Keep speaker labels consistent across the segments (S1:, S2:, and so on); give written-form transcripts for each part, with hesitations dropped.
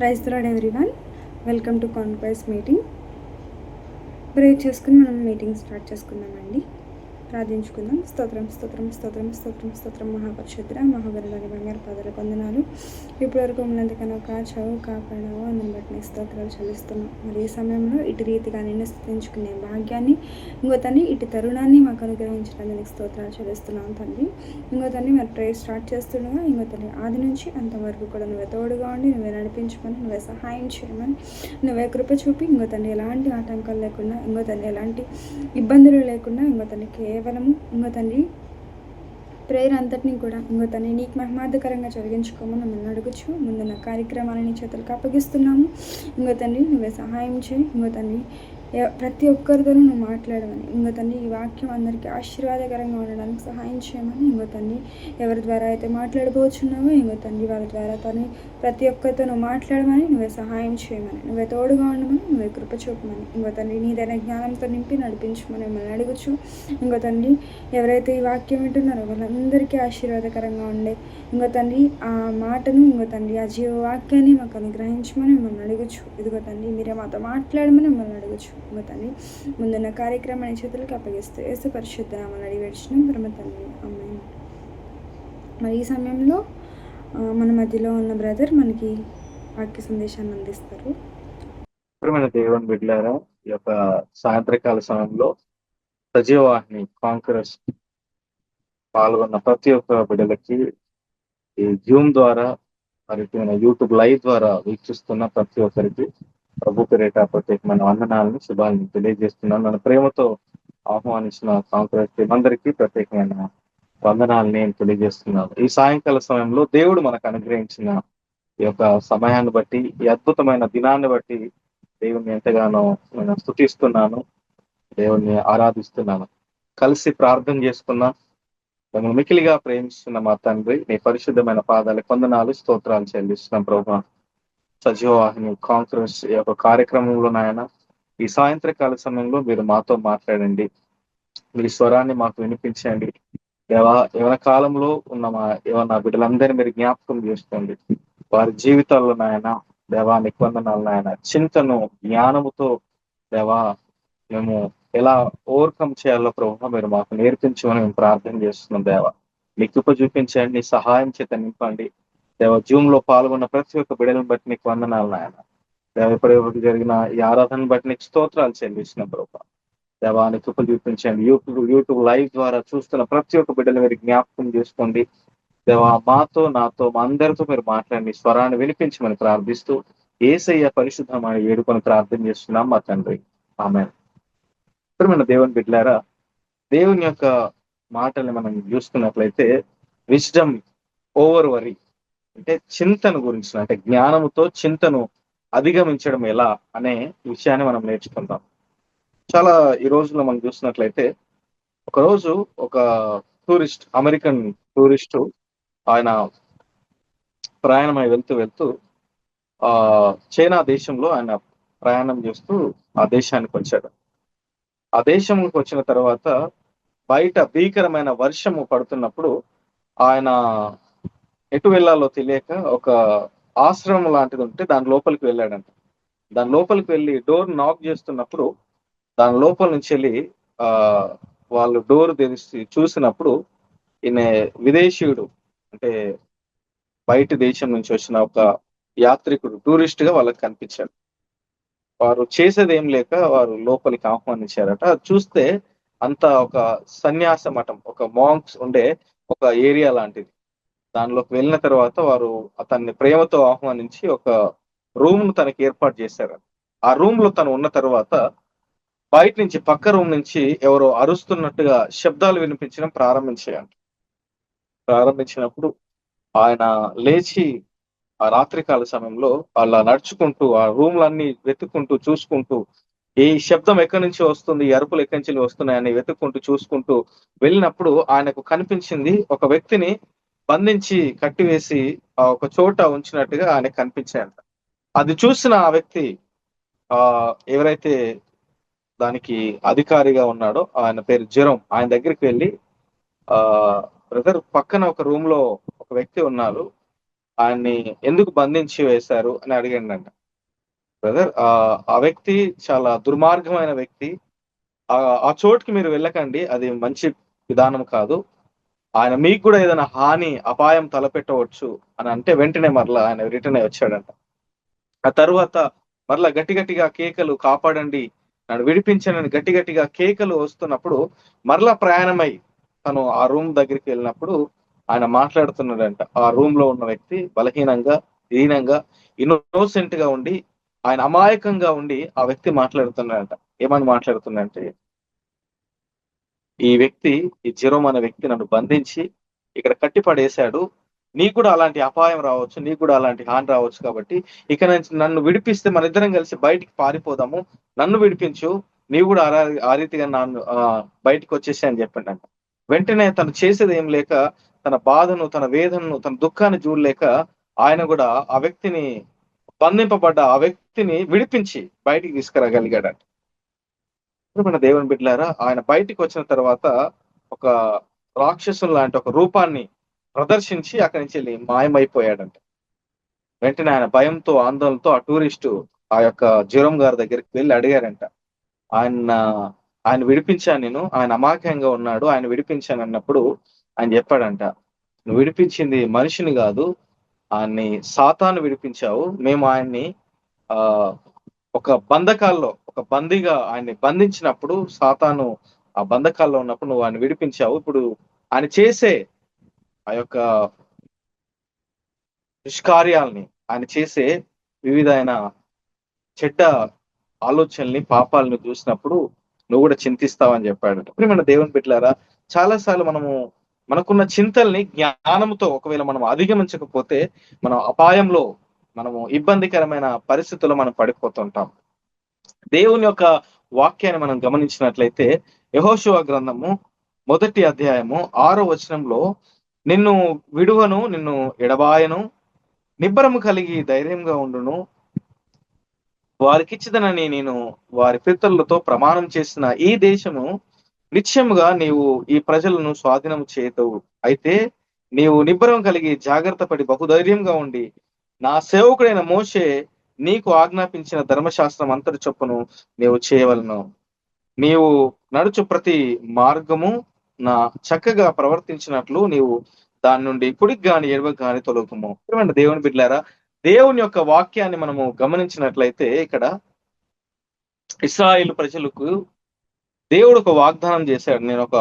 S1: Praise the Lord everyone. Welcome to conference meeting. Pray చేసుకుని మనం meeting start చేసుకుందామండి. ప్రార్థించుకుందాం. స్తోత్రం స్తోత్రం స్తోత్రం స్తోత్రం స్తోత్రం మహాపరిశుద్ధ మహాగరులని బంగారు పాదాల వందనాలు. ఇప్పటివరకు ఉన్నందుకన్నా కాచావు కాపాడావు అందుని బట్టి నీకు స్తోత్రాలు చెల్లిస్తున్నాం. మరి ఈ సమయంలో ఇటు రీతిగా నిన్ను స్థుతించుకునే భాగ్యాన్ని ఇంకోతని ఇటు తరుణాన్ని మాకు అనుగ్రహించడానికి నీకు స్తోత్రాలు చెల్లిస్తున్నాం తండ్రి. ఇంకోతని మరి ప్రేయర్ స్టార్ట్ చేస్తుండగా ఇంకోతని ఆది నుంచి అంతవరకు కూడా నువ్వే తోడుగా ఉండి నువ్వే నడిపించమని, నువ్వే సహాయం చేయమని, నువ్వే కృప చూపి ఇంకోతని ఎలాంటి ఆటంకాలు లేకుండా, ఇంకోతని ఎలాంటి ఇబ్బందులు లేకుండా, ఇంకోతని కేవలము ఇంకోతండి ప్రేయర్ అంతటినీ కూడా ఇంకోతని నీకు మహిమార్థకరంగా జరిగించుకోమని మిమ్మల్ని అడుగుచు ముందున్న కార్యక్రమాలని చేతులకు అప్పగిస్తున్నాము. ఇంకోతండి నువ్వే సహాయం చేయి. ఇంకోతండి ప్రతి ఒక్కరితోనూ నువ్వు మాట్లాడమని, ఇంకోతండి ఈ వాక్యం అందరికీ ఆశీర్వాదకరంగా ఉండడానికి సహాయం చేయమని, ఇంకోతండి ఎవరి ద్వారా అయితే మాట్లాడబోచున్నావో ఇంకోతండి వాళ్ళ ద్వారా తను ప్రతి ఒక్కరితో నువ్వు మాట్లాడమని, నువ్వే సహాయం చేయమని, నువ్వే తోడుగా ఉండమని, నువ్వే కృప చూపమని, ఇంకోతండి నీదైన జ్ఞానంతో నింపి నడిపించమని మిమ్మల్ని అడుగుచు ఇంకోతండి ఎవరైతే ఈ వాక్యం వింటున్నారో వాళ్ళందరికీ ఆశీర్వాదకరంగా ఉండే ఇంకోతండి ఆ మాటను ఇంకోతండి ఆ జీవ వాక్యాన్ని మాకు అనుగ్రహించమని మిమ్మల్ని అడుగుచు. ఇదిగో తండ్రి మీరే మాతో మాట్లాడమని మిమ్మల్ని అడుగుచు. ఇంకోతండి ముందున్న కార్యక్రమాన్ని చేతులకు అప్పగిస్తూ యేసు పరిశుద్ధ నామమున అడిగి వేడుచున్నాం పరమ తండ్రి, ఆమేన్. మరి ఈ సమయంలో మన మధ్యలో ఉన్న బ్రదర్ మనకి వాక్య సందేశాన్ని అందిస్తారు.
S2: ప్రియమైన దేవుని బిడ్డలారా, ఈ యొక్క సాయంత్రకాల సమయంలో సజీవవాహిని కాంకరస్ పాల్గొన్న ప్రతి ఒక్క బిడ్డలకి ఈ జూమ్ ద్వారా మరి యూట్యూబ్ లైవ్ ద్వారా వీక్షిస్తున్న ప్రతి ఒక్కరికి ప్రభు పేరిట ప్రత్యేకమైన వందనాలను శుభాలను తెలియజేస్తున్నాను. నన్ను ప్రేమతో ఆహ్వానించిన కాంకరస్ టీం అందరికీ ప్రత్యేకమైన వందనాలు నేను తెలియజేస్తున్నాను. ఈ సాయంకాల సమయంలో దేవుడు మనకు అనుగ్రహించిన ఈ యొక్క సమయాన్ని బట్టి, ఈ అద్భుతమైన దినాన్ని బట్టి దేవుణ్ణి ఎంతగానో నేను స్తుతిస్తున్నాను, దేవుణ్ణి ఆరాధిస్తున్నాను. కలిసి ప్రార్థన చేసుకున్నా. మమ్మల్ని మికిలిగా ప్రేమిస్తున్న మా తండ్రి, నీ పరిశుద్ధమైన పాదాలకు వందనాలు స్తోత్రాలు చెల్లిస్తున్నాం ప్రభువా. సజీవవాహిని కాన్ఫరెన్స్ ఈ యొక్క కార్యక్రమంలో నాయన ఈ సాయంత్రకాల సమయంలో మీరు మాతో మాట్లాడండి, మీ స్వరాన్ని మాకు వినిపించండి. యవన కాలంలో ఉన్న మా యవన బిడ్డలందరినీ మీరు జ్ఞాపకం చేసుకోండి. వారి జీవితాల్లో నాయన దేవానికి వందనాలు నాయన. చింతను జ్ఞానముతో దేవా మేము ఎలా ఓవర్కమ్ చేయాలో ప్రభు మీరు మాకు నేర్పించమని మేము ప్రార్థన చేస్తున్నాం. దేవా మీ కృప చూపించండి, సహాయం చేత నింపండి. దేవ జూమ్ లో పాల్గొన్న ప్రతి ఒక్క బిడ్డలను బట్టి నీకు వందనాలు నాయన. దేవ ఇప్పటి జరిగిన ఈ ఆరాధన బట్టి నీకు స్తోత్రాలు చెల్లిస్తున్నాం ప్రభు. దేవానికి కృప చూపించండి. యూట్యూబ్ లైవ్ ద్వారా చూస్తున్న ప్రతి ఒక్క బిడ్డలు మీరు జ్ఞాపకం చేసుకోండి. దేవా మాతో నాతో మా అందరితో మీరు మాట్లాడి స్వరాన్ని వినిపించమని ప్రార్థిస్తూ యేసయ్య పరిశుద్ధమని వేడుకొని ప్రార్థన చేస్తున్నాం మా తండ్రి, ఆమేన్. ప్రియమైన దేవుని బిడ్డలారా, దేవుని యొక్క మాటల్ని మనం చూసుకున్నట్లయితే విజ్డమ్ ఓవర్ వరీ అంటే చింతను గురించి, అంటే జ్ఞానముతో చింతను అధిగమించడం ఎలా అనే విషయాన్ని మనం నేర్చుకుందాం. చాలా ఈ రోజుల్లో మనం చూసినట్లయితే ఒకరోజు ఒక టూరిస్ట్, అమెరికన్ టూరిస్టు ఆయన ప్రయాణమై వెళ్తూ చైనా దేశంలో ఆయన ప్రయాణం చేస్తూ ఆ దేశానికి వచ్చాడు. ఆ దేశంకి వచ్చిన తర్వాత బయట భీకరమైన వర్షము పడుతున్నప్పుడు ఆయన ఎటు వెళ్ళాలో తెలియక ఒక ఆశ్రమం లాంటిది ఉంటే దాని లోపలికి వెళ్ళాడంట. దాని లోపలికి వెళ్ళి డోర్ నాక్ చేస్తున్నప్పుడు దాని లోపల నుంచి వెళ్ళి వాళ్ళు డోర్ తెరిచి చూసినప్పుడు ఈయన విదేశీయుడు, అంటే బయట దేశం నుంచి వచ్చిన ఒక యాత్రికుడు, టూరిస్ట్ గా వాళ్ళకి కనిపించాడు. వారు చేసేది ఏం లేక వారు లోపలికి ఆహ్వానించారట. అది చూస్తే అంతా ఒక సన్యాస మఠం, ఒక మాంక్స్ ఉండే ఒక ఏరియా లాంటిది. దానిలోకి వెళ్ళిన తర్వాత వారు అతన్ని ప్రేమతో ఆహ్వానించి ఒక రూమ్ ను తనకి ఏర్పాటు చేశారు. ఆ రూమ్ లో తను ఉన్న తర్వాత బయట నుంచి పక్క రూమ్ నుంచి ఎవరో అరుస్తున్నట్టుగా శబ్దాలు వినిపించడం ప్రారంభించినప్పుడు ఆయన లేచి ఆ రాత్రికాల సమయంలో అలా నడుచుకుంటూ ఆ రూమ్లన్నీ వెతుక్కుంటూ చూసుకుంటూ ఈ శబ్దం ఎక్కడి నుంచి వస్తుంది, ఈ అరుపులు ఎక్కడి నుంచి వస్తున్నాయని వెతుక్కుంటూ చూసుకుంటూ వెళ్ళినప్పుడు ఆయనకు కనిపించింది ఒక వ్యక్తిని బంధించి కట్టివేసి ఒక చోట ఉంచినట్టుగా ఆయనకు కనిపించాయంట. అది చూసిన ఆ వ్యక్తి ఎవరైతే దానికి అధికారిగా ఉన్నాడో ఆయన పేరు జెరోమ్, ఆయన దగ్గరికి వెళ్ళి బ్రదర్ పక్కన ఒక రూమ్ లో ఒక వ్యక్తి ఉన్నారు, ఆయన్ని ఎందుకు బంధించి వేశారు అని అడిగాడంట. బ్రదర్, ఆ వ్యక్తి చాలా దుర్మార్గమైన వ్యక్తి. ఆ చోటుకి మీరు వెళ్ళకండి. అది మంచి విధానం కాదు. ఆయన మీకు కూడా ఏదైనా హాని, అపాయం తలపెట్టవచ్చు అని అంటే వెంటనే మరలా ఆయన రిటర్న్ అయ్యి వచ్చాడంట. ఆ తరువాత మరలా గట్టి గట్టిగా కేకలు, కాపాడండి, నన్ను విడిపించండి అని గట్టి గట్టిగా కేకలు వస్తున్నప్పుడు మరలా ప్రయాణమై తను ఆ రూమ్ దగ్గరికి వెళ్ళినప్పుడు ఆయన మాట్లాడుతున్నాడంట. ఆ రూమ్ లో ఉన్న వ్యక్తి బలహీనంగా, దీనంగా, ఇన్నోసెంట్ గా ఉండి, ఆయన అమాయకంగా ఉండి ఆ వ్యక్తి మాట్లాడుతున్నాడంట. ఏమని మాట్లాడుతున్నాడంటే, ఈ వ్యక్తి, ఈ జెరోమ్ అనే వ్యక్తి నన్ను బంధించి ఇక్కడ కట్టి పడేశాడు. నీకు కూడా అలాంటి అపాయం రావచ్చు, నీకు కూడా అలాంటి హాని రావచ్చు. కాబట్టి ఇక నుంచి నన్ను విడిపిస్తే మన ఇద్దరం కలిసి బయటికి పారిపోదాము. నన్ను విడిపించు, నీవు కూడా ఆ రీతిగా నన్ను బయటికి వచ్చేసి అని చెప్పిండంట. వెంటనే తను చేసేది ఏం లేక, తన బాధను, తన వేదనను, తన దుఃఖాన్ని చూడలేక ఆయన కూడా ఆ వ్యక్తిని, బంధింపబడ్డ ఆ వ్యక్తిని విడిపించి బయటికి తీసుకురాగలిగాడంట. మన దేవుని బిడ్డలారా, ఆయన బయటికి వచ్చిన తర్వాత ఒక రాక్షసుని లాంటి ఒక రూపాన్ని ప్రదర్శించి అక్కడి నుంచి వెళ్ళి మాయమైపోయాడంట. వెంటనే ఆయన భయంతో, ఆందోళనతో ఆ టూరిస్టు ఆ యొక్క జెరోమ్ గారి దగ్గరికి వెళ్ళి అడిగారంట. ఆయన ఆయన విడిపించాను నేను. ఆయన అమాయకంగా ఉన్నాడు. ఆయన విడిపించాను అన్నప్పుడు ఆయన చెప్పాడంట, నువ్వు విడిపించింది మనిషిని కాదు, ఆయన్ని సాతాను విడిపించావు. మేము ఆయన్ని ఆ ఒక బంధకాల్లో, ఒక బందీగా ఆయన్ని బంధించినప్పుడు, సాతాను ఆ బంధకాల్లో ఉన్నప్పుడు నువ్వు ఆయన విడిపించావు. ఇప్పుడు ఆయన చేసే ఆ యొక్క దుష్కార్యాల్ని, ఆయన చేసే వివిధమైన చెడ్డ ఆలోచనల్ని, పాపాలను చూసినప్పుడు నువ్వు కూడా చింతిస్తావని చెప్పాడు. ప్రియమైన దేవుని బిడ్డలారా, చాలా సార్లు మనకున్న చింతల్ని జ్ఞానంతో ఒకవేళ మనం అధిగమించకపోతే మనం అపాయంలో, మనము ఇబ్బందికరమైన పరిస్థితుల్లో మనం పడిపోతుంటాం. దేవుని యొక్క వాక్యాన్ని మనం గమనించినట్లయితే యెహోషువ గ్రంథము 1వ అధ్యాయము 6వ వచనంలో, నిన్ను విడువను, నిన్ను ఎడబాయను, నిబ్బరము కలిగి ధైర్యంగా ఉండును, వారికిచ్చిదనని నేను వారి పితరులతో ప్రమాణం చేసిన ఈ దేశము నిశ్చయముగా నీవు ఈ ప్రజలను స్వాధీనం చేయతవు. అయితే నీవు నిబ్బరం కలిగి జాగ్రత్త పడి బహుధైర్యంగా ఉండి నా సేవకుడైన మోషే నీకు ఆజ్ఞాపించిన ధర్మశాస్త్రం అంతటి చొప్పును నీవు చేయవలను. నీవు నడుచు ప్రతి మార్గము నా చక్కగా ప్రవర్తించినట్లు నీవు దాని నుండి కుడికి గాని ఎడమకు గాని తొలగుము. ఏమంటే దేవుని బిడ్డలారా, దేవుని యొక్క వాక్యాన్ని మనము గమనించినట్లయితే ఇక్కడ ఇశ్రాయేలు ప్రజలకు దేవుడు ఒక వాగ్దానం చేశాడు. నేను ఒక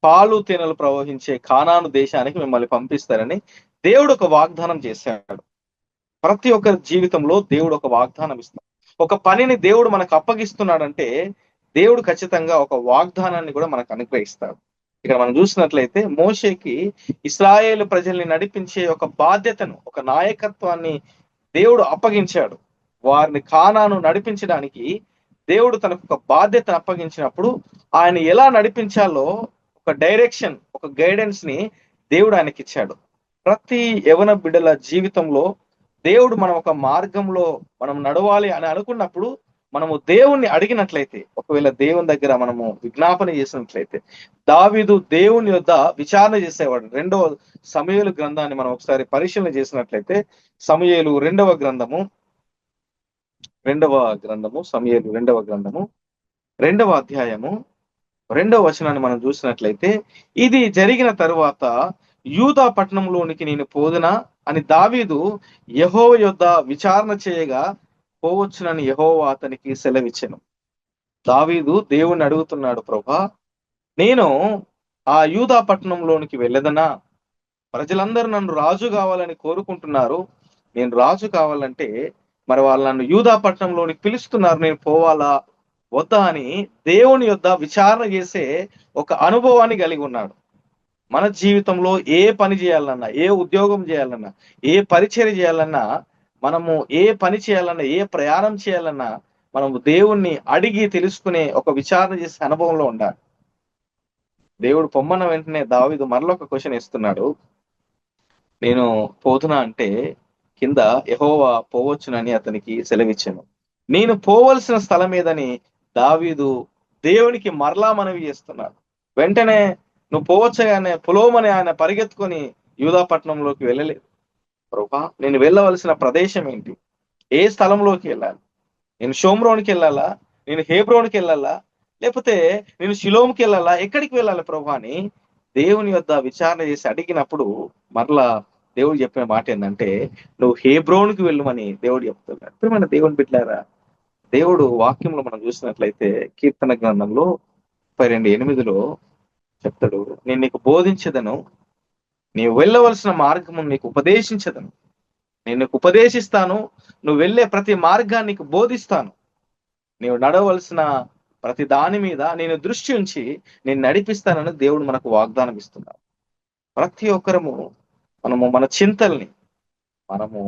S2: పాలు తేనెలు ప్రవహించే కానాను దేశానికి మిమ్మల్ని పంపిస్తారని దేవుడు ఒక వాగ్దానం చేశాడు. ప్రతి ఒక్కరి జీవితంలో దేవుడు ఒక వాగ్దానం ఇస్తాడు. ఒక పనిని దేవుడు మనకు అప్పగిస్తున్నాడంటే దేవుడు ఖచ్చితంగా ఒక వాగ్దానాన్ని కూడా మనకు అనుగ్రహిస్తాడు. ఇక్కడ మనం చూసినట్లయితే మోషేకి ఇశ్రాయేలు ప్రజల్ని నడిపించే ఒక బాధ్యతను, ఒక నాయకత్వాన్ని దేవుడు అప్పగించాడు. వారిని కానాను నడిపించడానికి దేవుడు తనకు ఒక బాధ్యతను అప్పగించినప్పుడు ఆయన ఎలా నడిపించాలో ఒక డైరెక్షన్, ఒక గైడెన్స్ ని దేవుడు ఆయనకి ఇచ్చాడు. ప్రతి యవన బిడ్డల జీవితంలో దేవుడు మనం ఒక మార్గంలో మనం నడవాలి అని అనుకున్నప్పుడు మనము దేవుణ్ణి అడిగినట్లయితే, ఒకవేళ దేవుని దగ్గర మనము విజ్ఞాపన చేసినట్లయితే, దావీదు దేవుని యొద్ద విచారణ చేసేవాడు. 2వ సమూయేలు గ్రంథాన్ని మనం ఒకసారి పరిశీలన చేసినట్లయితే, సమూయేలు 2వ గ్రంథము సమూయేలు 2వ గ్రంథము 2వ అధ్యాయము 2వ వచనాన్ని మనం చూసినట్లయితే, ఇది జరిగిన తరువాత యూదా పట్టణంలోనికి నేను పోదునా అని దావీదు యెహోవా యొద్ద విచారణ చేయగా పోవచ్చునని యెహోవా అతనికి సెలవిచ్చెను. దావీదు దేవుణ్ణి అడుగుతున్నాడు, ప్రభా, నేను ఆ యూదా పట్టణంలోనికి వెళ్ళదనా? ప్రజలందరూ నన్ను రాజు కావాలని కోరుకుంటున్నారు. నేను రాజు కావాలంటే మరి వాళ్ళు నన్ను యూదా పట్టణంలోనికి పిలుస్తున్నారు, నేను పోవాలా వద్దా అని దేవుని యొద్ద విచారణ చేసే ఒక అనుభవాన్ని కలిగి ఉన్నాడు. మన జీవితంలో ఏ పని చేయాలన్నా, ఏ ఉద్యోగం చేయాలన్నా, ఏ పరిచర్య చేయాలన్నా, మనము ఏ పని చేయాలన్నా, ఏ ప్రయాణం చేయాలన్నా మనము దేవుణ్ణి అడిగి తెలుసుకునే ఒక విచారణ చేసే అనుభవంలో ఉండాలి. దేవుడు పొమ్మన్న వెంటనే దావీదు మరొక క్వశ్చన్ ఇస్తున్నాడు. నేను పోతున్నా అంటే కింద యెహోవా పోవచ్చునని అతనికి సెలవిచ్చాను. నేను పోవలసిన స్థలం ఏదని దావీదు దేవునికి మరలా మనవి చేస్తున్నాడు. వెంటనే నువ్వు పోవచ్చుగానే పొలోమని ఆయన పరిగెత్తుకొని యూదా పట్టణంలోకి వెళ్ళలేదు. ప్రభువా, నేను వెళ్ళవలసిన ప్రదేశం ఏంటి? ఏ స్థలంలోకి వెళ్ళాలి? నేను షోమ్రోన్కి వెళ్ళాలా? నేను హేబ్రోన్కి వెళ్ళాలా? లేకపోతే నేను షిలోమ్కి వెళ్ళాలా? ఎక్కడికి వెళ్ళాలి ప్రభు అని దేవుని యొద్ద విచారణ చేసి అడిగినప్పుడు మరలా దేవుడు చెప్పిన మాట ఏంటంటే, నువ్వు హేబ్రోన్కి వెళ్ళమని దేవుడు చెప్తున్నాడు. ప్రియమైన దేవుని బిడ్డలారా, దేవుడు వాక్యంలో మనం చూసినట్లయితే కీర్తన గ్రంథంలో 32:8 చెప్తాడు, నేను నీకు బోధించదను, నీవు వెళ్ళవలసిన మార్గము నీకు ఉపదేశించదను, నేను నీకు ఉపదేశిస్తాను, నువ్వు వెళ్ళే ప్రతి మార్గాన్ని నీకు బోధిస్తాను, నీవు నడవలసిన ప్రతి దాని మీద నేను దృష్టి ఉంచి నేను నడిపిస్తానని దేవుడు మనకు వాగ్దానం ఇస్తున్నాడు. ప్రతి ఒక్కరము మనము మన చింతల్ని మనము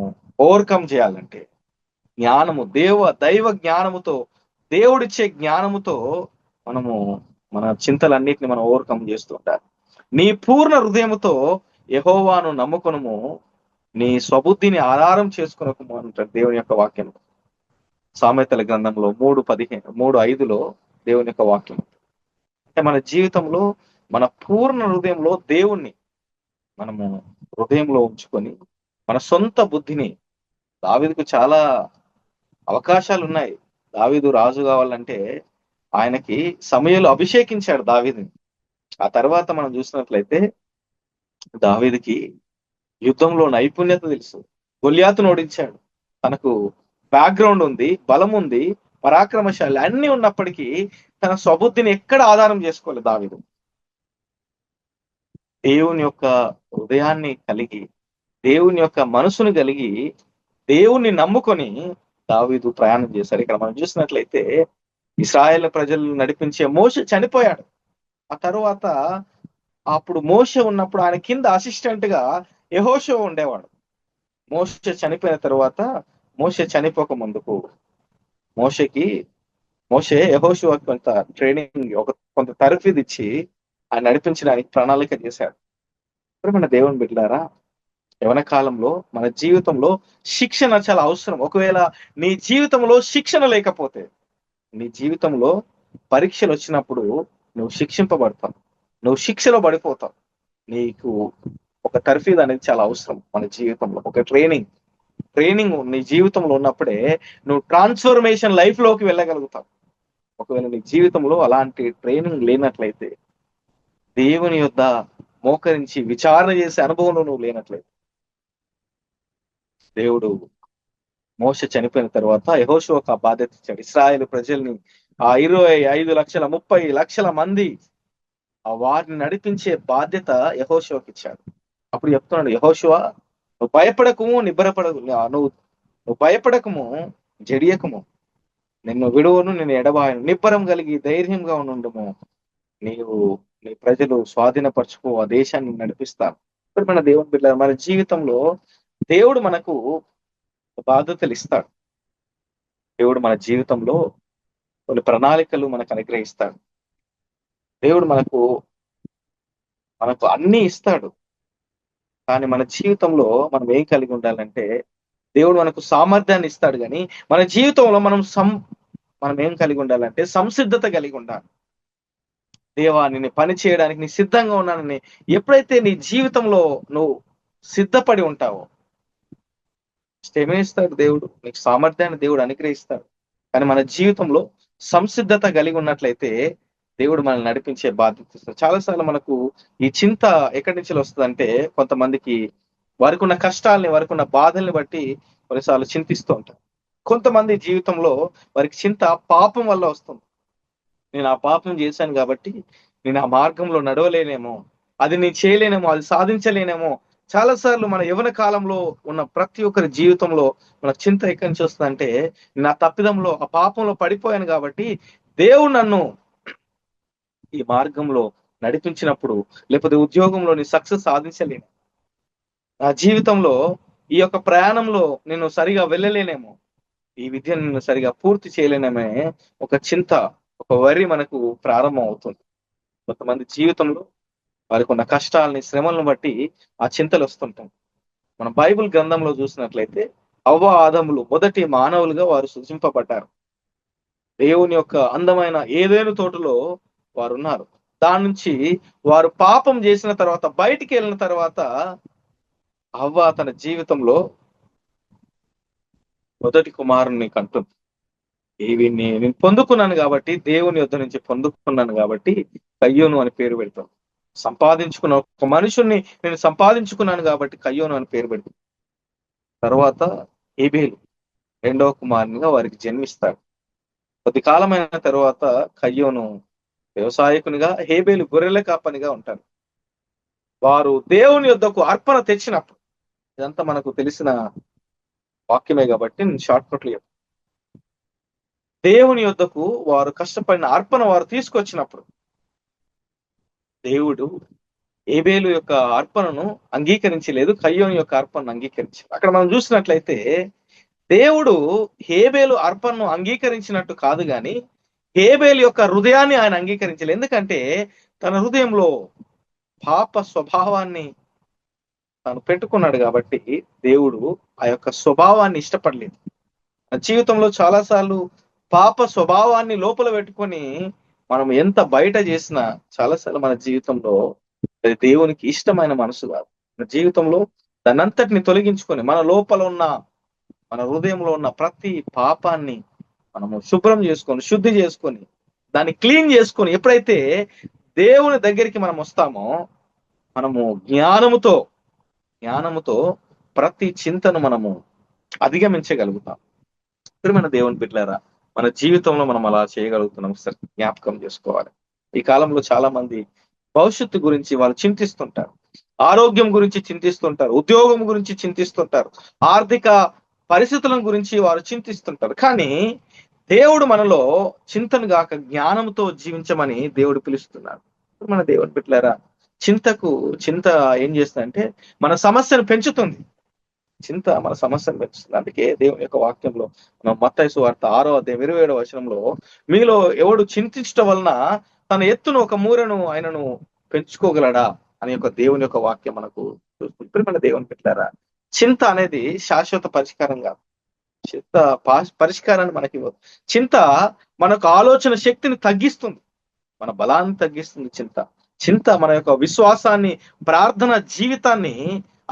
S2: ఓవర్కమ్ చేయాలంటే జ్ఞానము, దైవ జ్ఞానముతో, దేవుడిచ్చే జ్ఞానముతో మనము మన చింతలన్నిటిని మనం ఓవర్కమ్ చేస్తూ ఉండాలి. నీ పూర్ణ హృదయముతో యెహోవాను నమ్ముకొనుము, నీ స్వబుద్ధిని ఆధారం చేసుకొనకుము అంటాడు దేవుని యొక్క వాక్యం. సామెతల గ్రంథంలో 3:5 దేవుని యొక్క వాక్యం. అంటే మన జీవితంలో మన పూర్ణ హృదయంలో దేవుణ్ణి మనము హృదయంలో ఉంచుకొని మన సొంత బుద్ధిని, దావీదుకు చాలా అవకాశాలు ఉన్నాయి. దావీదు రాజు కావాలంటే ఆయనకి సమూయేలు అభిషేకించాడు దావీదుని. ఆ తర్వాత మనం చూసినట్లయితే దావీదుకి యుద్ధంలో నైపుణ్యత తెలుసు, గొల్యాతును ఓడించాడు. తనకు బ్యాక్గ్రౌండ్ ఉంది, బలం ఉంది, పరాక్రమశాలి అన్ని ఉన్నప్పటికీ తన స్వబుద్ధిని ఎక్కడ ఆధారం చేసుకోలేదు దావీదు. దేవుని యొక్క హృదయాన్ని కలిగి, దేవుని యొక్క మనసును కలిగి, దేవుణ్ణి నమ్ముకొని దావీదు ప్రయాణం చేశారు. ఇక్కడ మనం చూసినట్లయితే ఇశ్రాయేల్ ప్రజలు నడిపించే మోషే చనిపోయాడు. ఆ తరువాత అప్పుడు మోషే ఉన్నప్పుడు ఆయన కింద అసిస్టెంట్ గా యెహోషువ ఉండేవాడు. మోషే చనిపోయిన తర్వాత, మోషే చనిపోక ముందుకు మోషే యెహోషువ కొంత ట్రైనింగ్, కొంత తరఫీదు ఇచ్చి ఆయన నడిపించడానికి ప్రణాళిక చేశాడు. మన దేవుని బిడ్డలారా, యవన కాలంలో మన జీవితంలో శిక్షణ చాలా అవసరం. ఒకవేళ నీ జీవితంలో శిక్షణ లేకపోతే, నీ జీవితంలో పరీక్షలు వచ్చినప్పుడు నువ్వు శిక్షింపబడతావు, నువ్వు శిక్షలో పడిపోతావు. నీకు ఒక తర్ఫీదు అనేది చాలా అవసరం మన జీవితంలో. ఒక ట్రైనింగ్ నీ జీవితంలో ఉన్నప్పుడే నువ్వు ట్రాన్స్ఫర్మేషన్ లైఫ్ లోకి వెళ్ళగలుగుతావు. ఒకవేళ నీ జీవితంలో అలాంటి ట్రైనింగ్ లేనట్లయితే, దేవుని యొద్ద మోకరించి విచారణ చేసే అనుభవంలో నువ్వు లేనట్లయితే, దేవుడు మోషే చనిపోయిన తర్వాత యెహోషువకు ఆ బాధ్యత ఇచ్చాడు. ఇశ్రాయేలు ప్రజల్ని, ఆ 25 లక్షల 30 లక్షల మంది, ఆ వారిని నడిపించే బాధ్యత యెహోషువకు ఇచ్చాడు. అప్పుడు చెప్తున్నాడు, యెహోషువ నువ్వు భయపడకము, నువ్వు భయపడకము, జడియకము, నిన్ను విడువను, నేను ఎడబాయను, నిబ్బరం కలిగి ధైర్యంగా ఉండుము, నీ ప్రజలు స్వాధీనపరచుకో, ఆ దేశాన్ని నడిపిస్తాను. మన దేవుని బిడ్డ, మన జీవితంలో దేవుడు మనకు బాధ్యతలు ఇస్తాడు. దేవుడు మన జీవితంలో కొన్ని ప్రణాళికలు మనకు అనుగ్రహిస్తాడు. దేవుడు మనకు అన్ని ఇస్తాడు. కానీ మన జీవితంలో మనం ఏం కలిగి ఉండాలంటే, దేవుడు మనకు సామర్థ్యాన్ని ఇస్తాడు, కానీ మన జీవితంలో మనం ఏం కలిగి ఉండాలంటే సంసిద్ధత కలిగి ఉండాలి. దేవా, నేను పని చేయడానికి నీ సిద్ధంగా ఉన్నానని ఎప్పుడైతే నీ జీవితంలో నువ్వు సిద్ధపడి ఉంటావో, ఇస్తాడు దేవుడు, నీకు సామర్థ్యాన్ని దేవుడు అనుగ్రహిస్తాడు. కానీ మన జీవితంలో సంసిద్ధత కలిగి ఉన్నట్లయితే దేవుడు మనల్ని నడిపించే బాధ్యత ఇస్తాడు. చాలాసార్లు మనకు ఈ చింత ఎక్కడి నుంచి వస్తుందంటే, కొంతమందికి వారికి ఉన్న కష్టాలని, వారికి ఉన్న బాధల్ని బట్టి కొన్నిసార్లు చింతిస్తూ ఉంటారు. కొంతమంది జీవితంలో వారికి చింత పాపం వల్ల వస్తుంది. నేను ఆ పాపం చేశాను కాబట్టి నేను ఆ మార్గంలో నడవలేనేమో, అది నేను చేయలేనేమో, అది సాధించలేనేమో. చాలాసార్లు మన యవ్వన కాలంలో ఉన్న ప్రతి ఒక్కరి జీవితంలో మన చింత ఎక్కడి నుంచి వస్తుందంటే, నా తప్పిదంలో, ఆ పాపంలో పడిపోయాను కాబట్టి దేవుడు నన్ను ఈ మార్గంలో నడిపించినప్పుడు, లేకపోతే ఉద్యోగంలో నేను సక్సెస్ సాధించలేను, నా జీవితంలో ఈ యొక్క ప్రయాణంలో నేను సరిగా వెళ్ళలేనేమో, ఈ విద్యను నేను సరిగా పూర్తి చేయలేనేమే ఒక చింత, ఒక వరి మనకు ప్రారంభం అవుతుంది. కొంతమంది జీవితంలో వారికి ఉన్న కష్టాలని, శ్రమలను బట్టి ఆ చింతలు వస్తుంటాయి. మన బైబిల్ గ్రంథంలో చూసినట్లయితే అవ్వ ఆదములు మొదటి మానవులుగా వారు సృజింపబడ్డారు. దేవుని యొక్క అందమైన ఏదైనా తోటలో వారు ఉన్నారు. దాని నుంచి వారు పాపం చేసిన తర్వాత, బయటికి వెళ్ళిన తర్వాత హవ్వ తన జీవితంలో మొదటి కుమారుని కంటుంది. నేను పొందుకున్నాను కాబట్టి, దేవుని యొద్ద నుంచి పొందుకున్నాను కాబట్టి కయ్యోను అని పేరు పెడతాం. సంపాదించుకున్న ఒక మనుషుణ్ణి నేను సంపాదించుకున్నాను కాబట్టి కయ్యోను అని పేరు పెడతాం. తర్వాత ఏబేలు రెండవ కుమారునిగా వారికి జన్మిస్తాడు. కొద్ది కాలమైన తర్వాత కయ్యోను వ్యవసాయకునిగా, హేబేలు గొర్రెల కాపనిగా ఉంటారు. వారు దేవుని యొద్దకు అర్పణ తెచ్చినప్పుడు, ఇదంతా మనకు తెలిసిన వాక్యమే కాబట్టి నేను షార్ట్ కట్లు చెప్తాను. దేవుని యొద్దకు వారు కష్టపడిన అర్పణ వారు తీసుకొచ్చినప్పుడు దేవుడు ఏబేలు యొక్క అర్పణను అంగీకరించలేదు, కయ్యోను యొక్క అర్పణను అంగీకరించారు. అక్కడ మనం చూసినట్లయితే దేవుడు హేబేలు అర్పణను అంగీకరించినట్టు కాదు గాని హేబేలు యొక్క హృదయాన్ని ఆయన అంగీకరించలేదు. ఎందుకంటే తన హృదయంలో పాప స్వభావాన్ని తాను పెట్టుకున్నాడు కాబట్టి దేవుడు ఆ యొక్క స్వభావాన్ని ఇష్టపడలేదు. జీవితంలో చాలాసార్లు పాప స్వభావాన్ని లోపల పెట్టుకొని మనం ఎంత బయట చేసినా చాలాసార్లు మన జీవితంలో అది దేవునికి ఇష్టమైన మనసు కాదు. మన జీవితంలో దానంతటిని తొలగించుకొని మన హృదయంలో ఉన్న ప్రతి పాపాన్ని మనము శుభ్రం చేసుకొని, శుద్ధి చేసుకొని, దాన్ని క్లీన్ చేసుకొని ఎప్పుడైతే దేవుని దగ్గరికి మనం వస్తామో మనము జ్ఞానముతో ప్రతి చింతను మనము అధిగమించగలుగుతాం. ప్రియమైన దేవుని బిడ్డలారా, మన జీవితంలో మనం అలా చేయగలుగుతున్నాం సార్, జ్ఞాపకం చేసుకోవాలి. ఈ కాలంలో చాలా మంది భవిష్యత్తు గురించి వాళ్ళు చింతిస్తుంటారు, ఆరోగ్యం గురించి చింతిస్తుంటారు, ఉద్యోగం గురించి చింతిస్తుంటారు, ఆర్థిక పరిస్థితుల గురించి వారు చింతిస్తుంటారు. కానీ దేవుడు మనలో చింతను గాక జ్ఞానంతో జీవించమని దేవుడు పిలుస్తున్నాడు. మన దేవుని బిడ్డలారా, చింత ఏం చేస్తుందంటే మన సమస్యను పెంచుతుంది. చింత మన సమస్యను పెంచుతుంది. అందుకే దేవుని యొక్క వాక్యంలో మనం మత్తయి సువార్త 6:27 మీలో ఎవడు చింతించడం వలన తన ఎత్తును ఒక మూరను ఆయనను పెంచుకోగలడా అని యొక్క దేవుని యొక్క వాక్యం మనకు చూస్తుంది. మన దేవుని పెట్టారా, చింత అనేది శాశ్వత పరిష్కారం కాదు. చింత పరిష్కారాన్ని మనకి ఇవ్వదు. చింత మనకు ఆలోచన శక్తిని తగ్గిస్తుంది, మన బలాన్ని తగ్గిస్తుంది. చింత మన యొక్క విశ్వాసాన్ని, ప్రార్థన జీవితాన్ని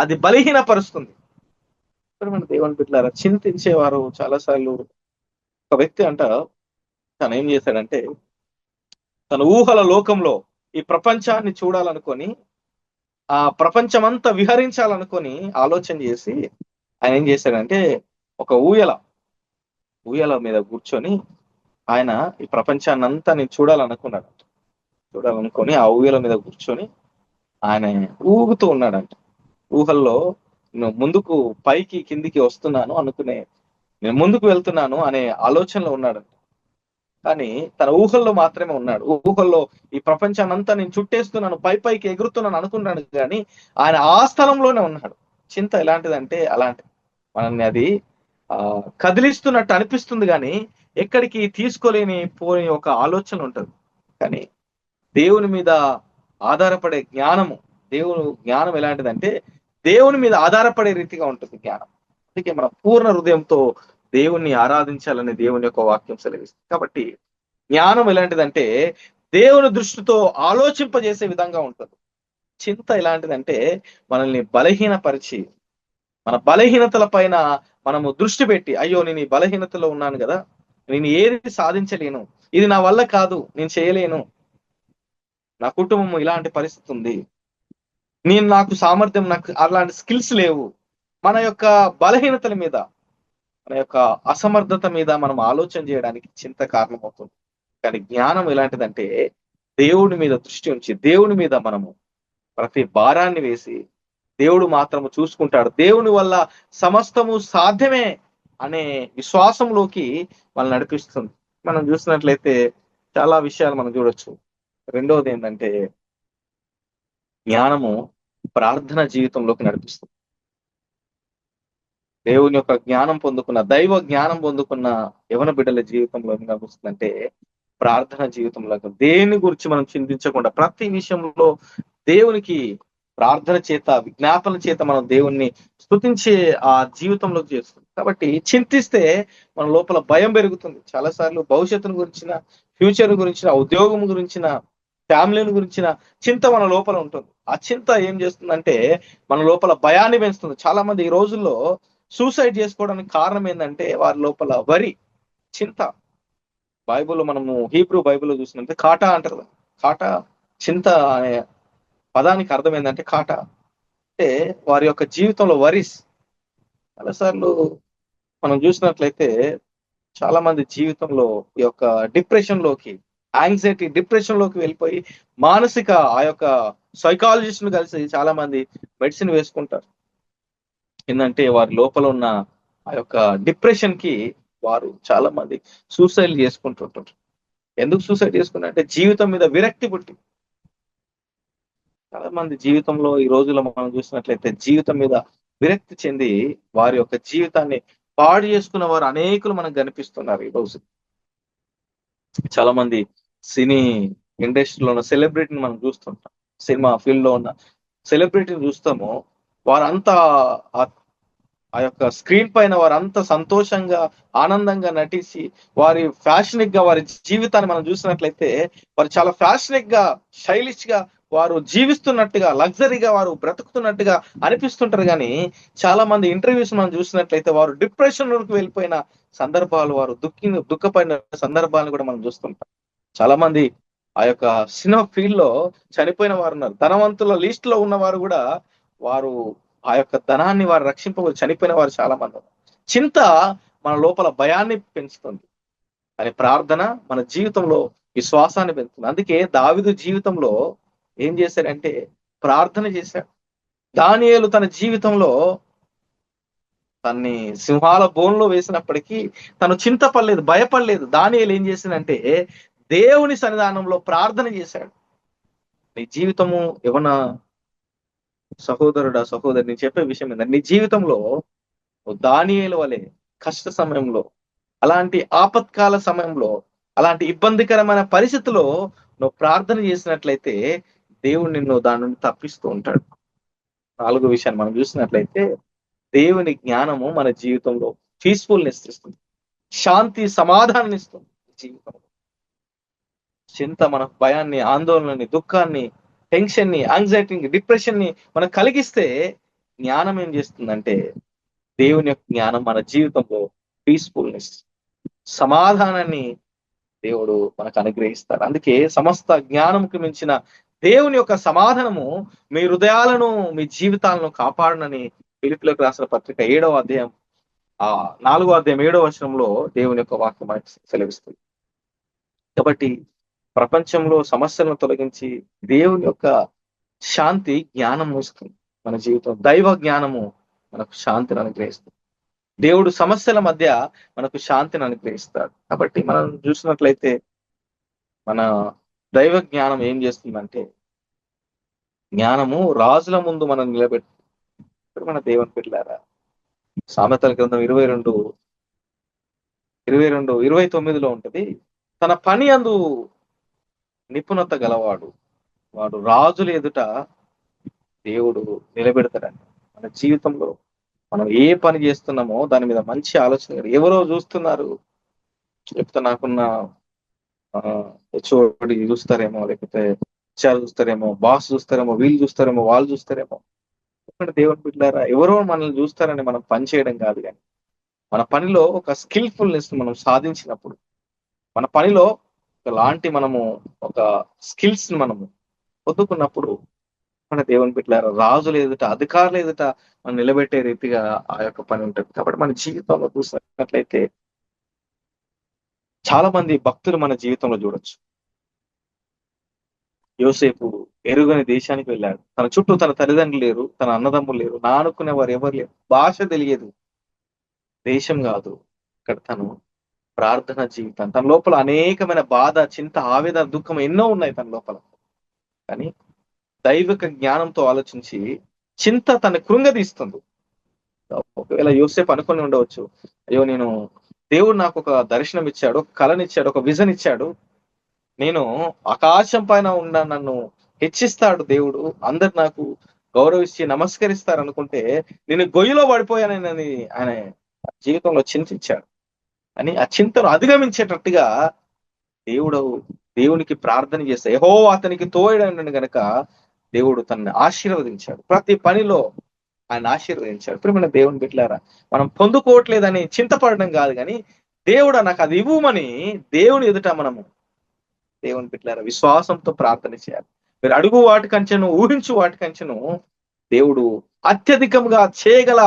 S2: అది బలహీనపరుస్తుంది. మన దేవుని బిడ్డలారా, చింతించేవారు చాలాసార్లు ఒక వ్యక్తి తను ఏం చేశాడంటే తన ఊహల లోకంలో ఈ ప్రపంచాన్ని చూడాలనుకొని, ఆ ప్రపంచమంతా విహరించాలనుకొని ఆలోచన చేసి ఆయన ఏం చేశాడంటే ఒక ఊయల మీద కూర్చొని ఆయన ఈ ప్రపంచాన్ని అంతా నేను చూడాలనుకొని ఆ ఊయల మీద కూర్చొని ఆయన ఊగుతూ ఉన్నాడంట. ఊహల్లో నేను ముందుకు పైకి కిందికి వస్తున్నాను అనుకునే, నేను ముందుకు వెళ్తున్నాను అనే ఆలోచనలో ఉన్నాడంట. కానీ తన ఊహల్లో మాత్రమే ఉన్నాడు. ఊహల్లో ఈ ప్రపంచాన్ని అంతా నేను చుట్టేస్తున్నాను, పైకి ఎగురుతున్నాను అనుకున్నాడు. కానీ ఆయన ఆ స్థలంలోనే ఉన్నాడు. చింత ఎలాంటిదంటే అలాంటిది, మనల్ని అది కదిలిస్తున్నట్టు అనిపిస్తుంది కానీ ఎక్కడికి పోని ఒక ఆలోచన ఉంటుంది. కానీ దేవుని మీద ఆధారపడే జ్ఞానం ఎలాంటిదంటే దేవుని మీద ఆధారపడే రీతిగా ఉంటుంది జ్ఞానం. అందుకే మన పూర్ణ హృదయంతో దేవుణ్ణి ఆరాధించాలని దేవుని యొక్క వాక్యం సెలవిస్తుంది. కాబట్టి జ్ఞానం ఎలాంటిదంటే దేవుని దృష్టితో ఆలోచింపజేసే విధంగా ఉంటుంది. చింత ఎలాంటిదంటే మనల్ని బలహీనపరిచి, మన బలహీనతల పైన మనము దృష్టి పెట్టి, అయ్యో నేను ఈ బలహీనతలో ఉన్నాను కదా, నేను ఏది సాధించలేను, ఇది నా వల్ల కాదు, నేను చేయలేను, నా కుటుంబం ఇలాంటి పరిస్థితి ఉంది, నాకు సామర్థ్యం, నాకు అలాంటి స్కిల్స్ లేవు, మన యొక్క బలహీనతల మీద, మన యొక్క అసమర్థత మీద మనం ఆలోచన చేయడానికి చింత కారణమవుతుంది. కానీ జ్ఞానం ఎలాంటిదంటే దేవుడి మీద దృష్టి ఉంచి, దేవుడి మీద మనము ప్రతి భారాన్ని వేసి, దేవుడు మాత్రము చూసుకుంటాడు, దేవుని వల్ల సమస్తము సాధ్యమే అనే విశ్వాసంలోకి మనల్ని నడిపిస్తుంది. మనం చూసినట్లయితే చాలా విషయాలు మనం చూడొచ్చు. రెండవది ఏంటంటే జ్ఞానము ప్రార్థన జీవితంలోకి నడిపిస్తుంది. దేవుని యొక్క దైవ జ్ఞానం పొందుకున్న యవన బిడ్డల జీవితంలో ఏం కనిపిస్తుందంటే ప్రార్థన జీవితంలో దేని గురించి మనం చింతించకుండా ప్రతి విషయంలో దేవునికి ప్రార్థన చేత, విజ్ఞాపన చేత మనం దేవుణ్ణి స్తుతించే ఆ జీవితంలోకి చేస్తుంది. కాబట్టి చింతిస్తే మన లోపల భయం పెరుగుతుంది. చాలాసార్లు భవిష్యత్తును గురించిన, ఫ్యూచర్ గురించిన, ఉద్యోగం గురించిన ఫ్యామిలీని గురించిన చింత మన లోపల ఉంటుంది. ఆ చింత ఏం చేస్తుందంటే మన లోపల భయాన్ని పెంచుతుంది. చాలా మంది ఈ రోజుల్లో సూసైడ్ చేసుకోవడానికి కారణం ఏంటంటే వారి లోపల వరి, చింత. బైబిల్లో మనము హీబ్రూ బైబిల్లో చూసినట్టే కాటా అంటారు కదా. కాటా, చింత అనే పదానికి అర్థం ఏంటంటే కాటా అంటే వారి యొక్క జీవితంలో వరీస్. చాలాసార్లు మనం చూసినట్లయితే చాలా మంది జీవితంలో ఈ యొక్క డిప్రెషన్ లోకి వెళ్ళిపోయి మానసిక ఆ యొక్క సైకాలజిస్ట్ ను కలిసి చాలా మంది మెడిసిన్ వేసుకుంటారు. ఏంటంటే వారి లోపల ఉన్న ఆ యొక్క డిప్రెషన్ కి వారు చాలా మంది సూసైడ్ చేసుకుంటుంటారు. ఎందుకు సూసైడ్ చేసుకున్నారంటే జీవితం మీద విరక్తి పుట్టి. చాలా మంది జీవితంలో ఈ రోజుల్లో మనం చూసినట్లయితే జీవితం మీద విరక్తి చెంది వారి యొక్క జీవితాన్ని పాడు చేసుకున్న వారు అనేకులు మనకు కనిపిస్తున్నారు ఈ రోజు. చాలా మంది సినీ ఇండస్ట్రీలో ఉన్న సెలబ్రిటీని మనం చూస్తుంటాం. సినిమా ఫీల్డ్ లో ఉన్న సెలబ్రిటీని చూస్తాము. వారంతా ఆ యొక్క స్క్రీన్ పైన వారంతా సంతోషంగా, ఆనందంగా నటించి వారి ఫ్యాషనిక్ గా వారి జీవితాన్ని మనం చూసినట్లయితే వారు చాలా ఫ్యాషనిక్ గా, స్టైలిష్ గా వారు జీవిస్తున్నట్టుగా, లగ్జరీగా వారు బ్రతుకుతున్నట్టుగా అనిపిస్తుంటారు. కానీ చాలా మంది ఇంటర్వ్యూస్ మనం చూసినట్లయితే వారు డిప్రెషన్ లోకి వెళ్ళిపోయిన సందర్భాలు, వారు దుఃఖపడిన సందర్భాలను కూడా మనం చూస్తుంటాం. చాలా మంది ఆ యొక్క సినిమా ఫీల్డ్ లో చనిపోయిన వారు ఉన్నారు. ధనవంతుల లిస్ట్ లో ఉన్న వారు కూడా వారు ఆ యొక్క ధనాన్ని వారు చనిపోయిన వారు చాలా మంది ఉన్నారు. చింత మన లోపల భయాన్ని పెంచుతుంది, అని ప్రార్థన మన జీవితంలో విశ్వాసాన్ని పెంచుతుంది. అందుకే దావీదు జీవితంలో ఏం చేశాడంటే ప్రార్థన చేశాడు. దానియేలు తన జీవితంలో తన్ని సింహాల బోన్లో వేసినప్పటికీ తను చింతపడలేదు, భయపడలేదు. దానియేలు ఏం చేసిందంటే దేవుని సన్నిధానంలో ప్రార్థన చేశాడు. నీ జీవితము ఏమన్నా సహోదరుడా, సహోదరి, నేను చెప్పే విషయం ఏంటంటే నీ జీవితంలో దానియేలు వలె కష్ట సమయంలో, అలాంటి ఆపత్కాల సమయంలో, అలాంటి ఇబ్బందికరమైన పరిస్థితిలో నువ్వు ప్రార్థన చేసినట్లయితే దేవుడు నిన్ను దాని నుండి తప్పిస్తూ ఉంటాడు. 4వ విషయాన్ని మనం చూసినట్లయితే దేవుని జ్ఞానము మన జీవితంలో పీస్ఫుల్నెస్ ఇస్తుంది, శాంతి సమాధానాన్ని ఇస్తుంది. జీవితంలో చింత మన భయాన్ని, ఆందోళనని, దుఃఖాన్ని, టెన్షన్ని, యాంగ్జైటీని, డిప్రెషన్ని మనకు కలిగిస్తే జ్ఞానం ఏం చేస్తుందంటే దేవుని యొక్క జ్ఞానం మన జీవితంలో పీస్ఫుల్నెస్, సమాధానాన్ని దేవుడు మనకు అనుగ్రహిస్తాడు. అందుకే సమస్త జ్ఞానంకి మించిన దేవుని యొక్క సమాధానము మీ హృదయాలను, మీ జీవితాలను కాపాడనని ఫిలిప్పీయులకు రాసిన పత్రిక 7వ అధ్యాయం 4వ అధ్యాయం 7వ వచనంలో దేవుని యొక్క వాక్యం మనకు సెలవిస్తుంది. కాబట్టి ప్రపంచంలో సమస్యలను తొలగించి దేవుని యొక్క శాంతి జ్ఞానం మోస్తుంది మన జీవితం. దైవ జ్ఞానము మనకు శాంతిని అనుగ్రహిస్తుంది. దేవుడు సమస్యల మధ్య మనకు శాంతిని అనుగ్రహిస్తాడు. కాబట్టి మనం చూసినట్లయితే మన దైవ జ్ఞానం ఏం చేస్తుందంటే జ్ఞానము రాజుల ముందు మనం నిలబెట్టు. మన దేవుని బిడ్డలారా, సామెతల గ్రంథం 22:29లో ఉంటది, తన పని అందు నిపుణత గలవాడు వాడు రాజుల ఎదుట దేవుడు నిలబెడతాడండి. మన జీవితంలో మనం ఏ పని చేస్తున్నామో దాని మీద మంచి ఆలోచన. ఎవరో చూస్తున్నారు, లేకపోతే నాకున్న హెచ్ఓడి చూస్తారేమో, లేకపోతే హెచ్ఆర్ చూస్తారేమో, బాస్ చూస్తారేమో, వీళ్ళు చూస్తారేమో, వాళ్ళు చూస్తారేమో. దేవుని బిడ్డలారా, ఎవరో మనల్ని చూస్తారని మనం పని చేయడం కాదు. కానీ మన పనిలో ఒక స్కిల్ఫుల్నెస్ మనం సాధించినప్పుడు, మన పనిలో ఒకలాంటి మనము ఒక స్కిల్స్ మనము పొందుకున్నప్పుడు మన దేవుని బిడ్డలారా రాజుల ఎదుట, అధికారుల ఎదుట మనం నిలబెట్టే రీతిగా ఆ యొక్క పని ఉంటుంది. కాబట్టి మన జీవితంలో చూసినట్లయితే చాలా మంది భక్తులు మన జీవితంలో చూడొచ్చు. యోసేపు ఎరుగని దేశానికి వెళ్ళాడు. తన చుట్టూ తన తల్లిదండ్రులు లేరు, తన అన్నదమ్ములు లేరు, నా అనుకునే వారు ఎవరు లేరు, భాష తెలియదు, దేశం కాదు. ఇక్కడ తను ప్రార్థన జీవితం, తన లోపల అనేకమైన బాధ, చింత, ఆవేదన, దుఃఖం ఎన్నో ఉన్నాయి తన లోపల. కానీ దైవిక జ్ఞానంతో ఆలోచించి చింత తన కృంగదీస్తుంది. ఒకవేళ యోసేపు అనుకుని ఉండవచ్చు, అయ్యో నేను దేవుడు నాకు ఒక దర్శనం ఇచ్చాడు, ఒక కళనిచ్చాడు, ఒక విజన్ ఇచ్చాడు, నేను ఆకాశం పైన ఉన్న నన్ను హెచ్చిస్తాడు దేవుడు, అందరు నాకు గౌరవించి నమస్కరిస్తారు అనుకుంటే నేను గొయ్యిలో పడిపోయానని ఆయన జీవితంలో చింతించాడు. అని ఆ చింతను అధిగమించేటట్టుగా దేవుడు దేవునికి ప్రార్థన చేస్తే అతనికి తోడైనను గనక దేవుడు తనని ఆశీర్వదించాడు. ప్రతి పనిలో ఆయన ఆశీర్వదించాడు. ప్రియమైన దేవుని బిడ్డలారా, మనం పొందుకోవట్లేదని చింతపడడం కాదు, కానీ దేవుడా నాకు అది ఇవ్వమని దేవుని ఎదుట మనము దేవుని బిడ్డలారా విశ్వాసంతో ప్రార్థన చేయాలి. మీరు అడుగు వాటి కంచెను, ఊహించు వాటి కంచెను దేవుడు అత్యధికంగా చేయగల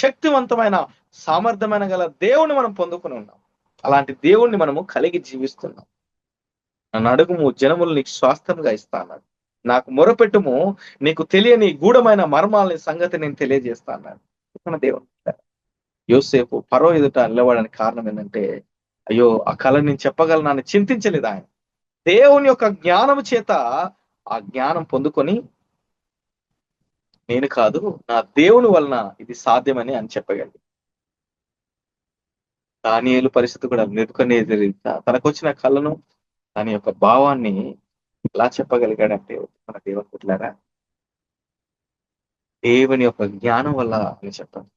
S2: శక్తివంతమైన సామర్థ్యమైన గల దేవుని మనం పొందుకుని ఉన్నాం. అలాంటి దేవుణ్ణి మనము కలిగి జీవిస్తున్నాం. నన్ను అడుగుము, జనములు నీకు స్వాస్థ్యంగా ఇస్తా అన్నాడు. నాకు మొరపెట్టుము, నీకు తెలియని గూఢమైన మర్మాలని సంగతి నేను తెలియజేస్తా అన్నాడు. మన దేవుని యోసేపు ఫరో ఎదుట నిలబడడానికి కారణం ఏంటంటే, అయ్యో ఆ కళ నేను చెప్పగలనని చింతించలేదు ఆయన. దేవుని యొక్క జ్ఞానము చేత ఆ జ్ఞానం పొందుకొని, నేను కాదు నా దేవుని వలన ఇది సాధ్యమని అని చెప్పగలిగి. దానియేలు పరిస్థితి కూడా నెబుకద్నెజరు తనకు వచ్చిన కళను దాని యొక్క భావాన్ని ఎలా చెప్పగలిగాడంటే, మన దేవుని బిడ్డలారా దేవుని యొక్క జ్ఞానం వల్ల అని చెప్పాను.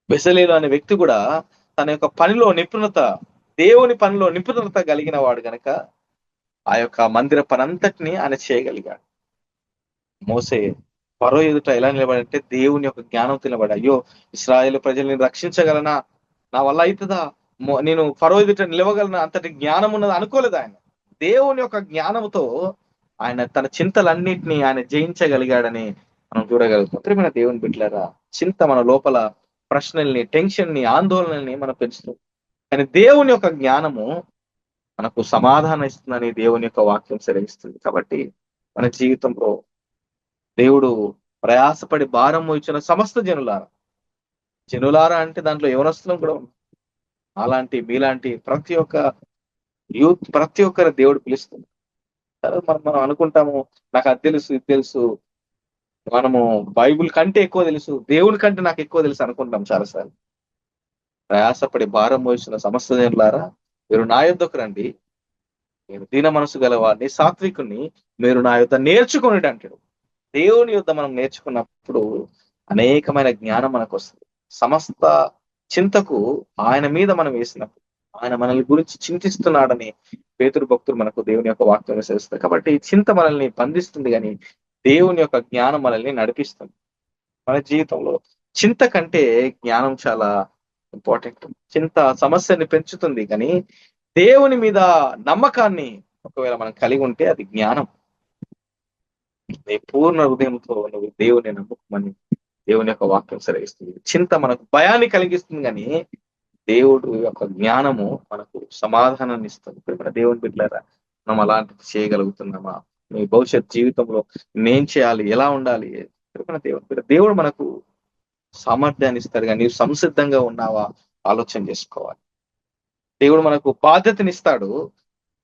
S2: బెసలేలు అనే వ్యక్తి కూడా తన యొక్క పనిలో నిపుణత, దేవుని పనిలో నిపుణత కలిగిన వాడు గనక ఆ యొక్క మందిర పనంతటిని ఆయన చేయగలిగాడు. మోసే ఫరో ఎదుట ఎలా నిలబడంటే దేవుని యొక్క జ్ఞానం నిలబడి, అయ్యో ఇశ్రాయేలు ప్రజల్ని రక్షించగలనా, నా వల్ల అవుతుందా, నేను ఫరో ఎదుట నిలవగలనా, అంతటి జ్ఞానం ఉన్నది అనుకోలేదు ఆయన. దేవుని యొక్క జ్ఞానంతో ఆయన తన చింతలన్నిటినీ ఆయన జయించగలిగాడని మనం చూడగలుగుతాం. ప్రియమైన దేవుని బిడ్డలారా, చింత మన లోపల ప్రశ్నల్ని, టెన్షన్ని, ఆందోళనల్ని మనం పెంచుతుంది. కానీ దేవుని యొక్క జ్ఞానము మనకు సమాధానం ఇస్తుందని దేవుని యొక్క వాక్యం సెలవిస్తుంది. కాబట్టి మన జీవితంలో దేవుడు ప్రయాసపడి భారం మోయించిన సమస్త జనులారా అంటే దాంట్లో యవనస్తులం కూడా ఉంది. అలాంటి మీలాంటి ప్రతి ఒక్క యూత్, ప్రతి ఒక్కరు దేవుడు పిలుస్తుంది. తర్వాత మనం అనుకుంటాము, నాకు అది తెలుసు, ఇది తెలుసు, మనము బైబుల్ కంటే ఎక్కువ తెలుసు, దేవుని కంటే నాకు ఎక్కువ తెలుసు అనుకుంటాం చాలాసార్లు. ప్రయాసపడి భారం మోసిన సమస్త జనులారా మీరు నా యొద్దకు రండి, నేను దీన మనసు గలవాడిని, సాత్వికుని, మీరు నా యొద్ద నేర్చుకుని అంటాడు. దేవుని యొద్ద మనం నేర్చుకున్నప్పుడు అనేకమైన జ్ఞానం మనకు వస్తుంది. సమస్త చింతకు ఆయన మీద మనం వేసినప్పుడు ఆయన మనల్ని గురించి చింతిస్తున్నాడని పేతురు భక్తులు మనకు దేవుని యొక్క వాక్యం చేస్తారు. కాబట్టి చింత మనల్ని బంధిస్తుంది, కానీ దేవుని యొక్క జ్ఞానం మనల్ని నడిపిస్తుంది. మన జీవితంలో చింత కంటే జ్ఞానం చాలా ఇంపార్టెంట్. చింత సమస్యని పెంచుతుంది, కానీ దేవుని మీద నమ్మకాన్ని ఒకవేళ మనం కలిగి ఉంటే అది జ్ఞానం. నీ పూర్ణ హృదయంతో నువ్వు దేవుని నమ్ముకోమని దేవుని యొక్క వాక్యం సెలవిస్తుంది. చింత మనకు భయాన్ని కలిగిస్తుంది, కానీ దేవుడు యొక్క జ్ఞానము మనకు సమాధానాన్ని ఇస్తుంది. మన దేవుని బిడ్డలారా, మనం అలాంటిది చేయగలుగుతున్నామా? మీ భవిష్యత్ జీవితంలో నేను చేయాలి, ఎలా ఉండాలి? మన దేవుని బిడ్డ, దేవుడు మనకు సామర్థ్యాన్ని ఇస్తాడు, కానీ నీవు సంసిద్ధంగా ఉన్నావా ఆలోచన చేసుకోవాలి. దేవుడు మనకు బాధ్యతనిస్తాడు.